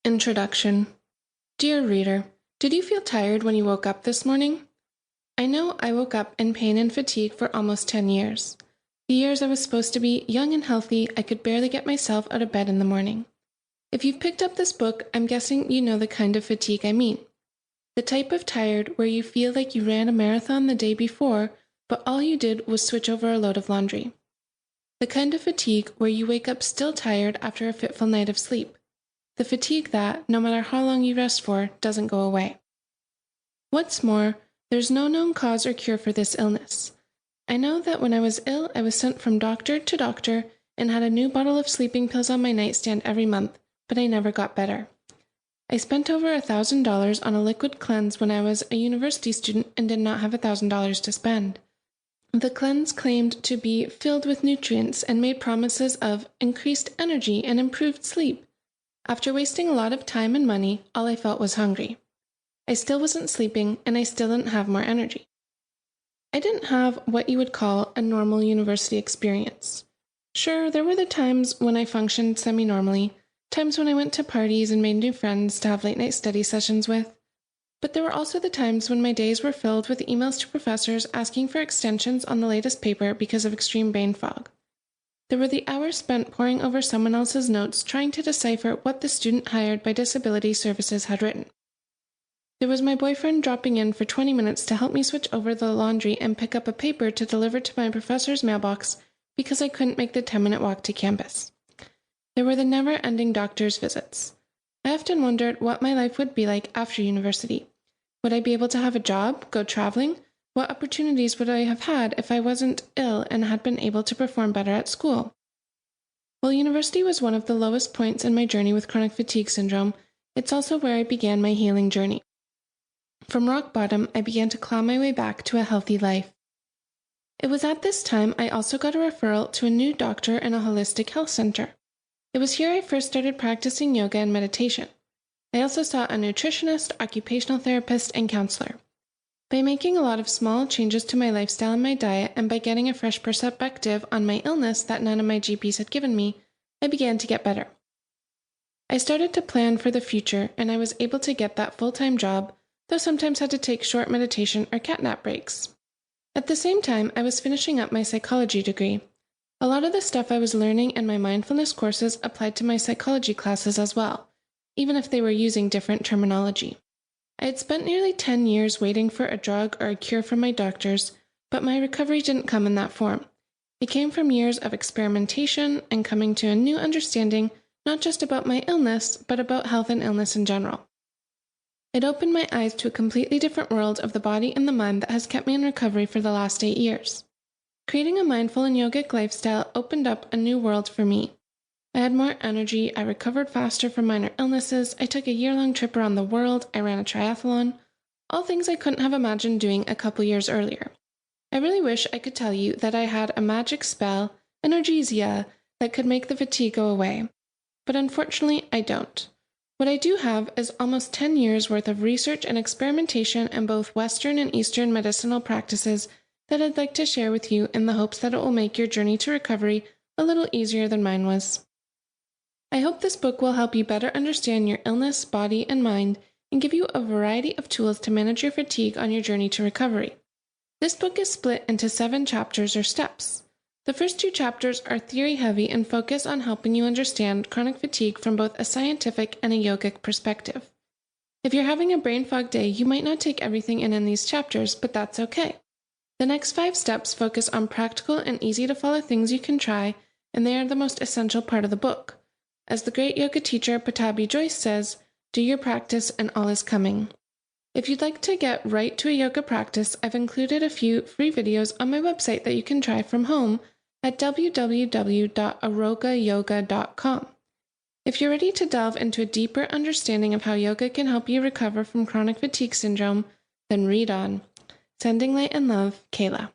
Introduction. Dear reader, did you feel tired when you woke up this morning? I know I woke up in pain and fatigue for almost 10 years. The years I was supposed to be young and healthy, I could barely get myself out of bed in the morning. If you've picked up this book, I'm guessing you know the kind of fatigue I mean. The type of tired where you feel like you ran a marathon the day before, but all you did was switch over a load of laundry. The kind of fatigue where you wake up still tired after a fitful night of sleep. The fatigue that, no matter how long you rest for, doesn't go away. What's more, there's no known cause or cure for this illness. I know that when I was ill, I was sent from doctor to doctor and had a new bottle of sleeping pills on my nightstand every month, but I never got better. I spent over $1,000 on a liquid cleanse when I was a university student and did not have $1,000 to spend. The cleanse claimed to be filled with nutrients and made promises of increased energy and improved sleep. After wasting a lot of time and money, all I felt was hungry. I still wasn't sleeping, and I still didn't have more energy. I didn't have what you would call a normal university experience. Sure, there were the times when I functioned semi-normally, times when I went to parties and made new friends to have late-night study sessions with. But there were also the times when my days were filled with emails to professors asking for extensions on the latest paper because of extreme brain fog. There were the hours spent poring over someone else's notes trying to decipher what the student hired by Disability Services had written. There was my boyfriend dropping in for 20 minutes to help me switch over the laundry and pick up a paper to deliver to my professor's mailbox because I couldn't make the 10-minute walk to campus. There were the never-ending doctor's visits. I often wondered what my life would be like after university. Would I be able to have a job, go traveling? What opportunities would I have had if I wasn't ill and had been able to perform better at school? While university was one of the lowest points in my journey with chronic fatigue syndrome, it's also where I began my healing journey. From rock bottom, I began to claw my way back to a healthy life. It was at this time I also got a referral to a new doctor in a holistic health center. It was here I first started practicing yoga and meditation. I also saw a nutritionist, occupational therapist, and counselor. By making a lot of small changes to my lifestyle and my diet, and by getting a fresh perspective on my illness that none of my GPs had given me, I began to get better. I started to plan for the future, and I was able to get that full-time job, though sometimes had to take short meditation or catnap breaks. At the same time, I was finishing up my psychology degree. A lot of the stuff I was learning in my mindfulness courses applied to my psychology classes as well, even if they were using different terminology. I had spent nearly 10 years waiting for a drug or a cure from my doctors, but my recovery didn't come in that form. It came from years of experimentation and coming to a new understanding, not just about my illness, but about health and illness in general. It opened my eyes to a completely different world of the body and the mind that has kept me in recovery for the last 8 years. Creating a mindful and yogic lifestyle opened up a new world for me. I had more energy, I recovered faster from minor illnesses, I took a year-long trip around the world, I ran a triathlon, all things I couldn't have imagined doing a couple years earlier. I really wish I could tell you that I had a magic spell, analgesia, that could make the fatigue go away. But unfortunately, I don't. What I do have is almost 10 years worth of research and experimentation in both Western and Eastern medicinal practices that I'd like to share with you in the hopes that it will make your journey to recovery a little easier than mine was. I hope this book will help you better understand your illness, body, and mind, and give you a variety of tools to manage your fatigue on your journey to recovery. This book is split into 7 chapters or steps. The first 2 chapters are theory-heavy and focus on helping you understand chronic fatigue from both a scientific and a yogic perspective. If you're having a brain fog day, you might not take everything in these chapters, but that's okay. The next 5 steps focus on practical and easy-to-follow things you can try, and they are the most essential part of the book. As the great yoga teacher Patabi Joyce says, do your practice and all is coming. If you'd like to get right to a yoga practice, I've included a few free videos on my website that you can try from home at www.arogayoga.com. If you're ready to delve into a deeper understanding of how yoga can help you recover from chronic fatigue syndrome, then read on. Sending light and love, Kayla.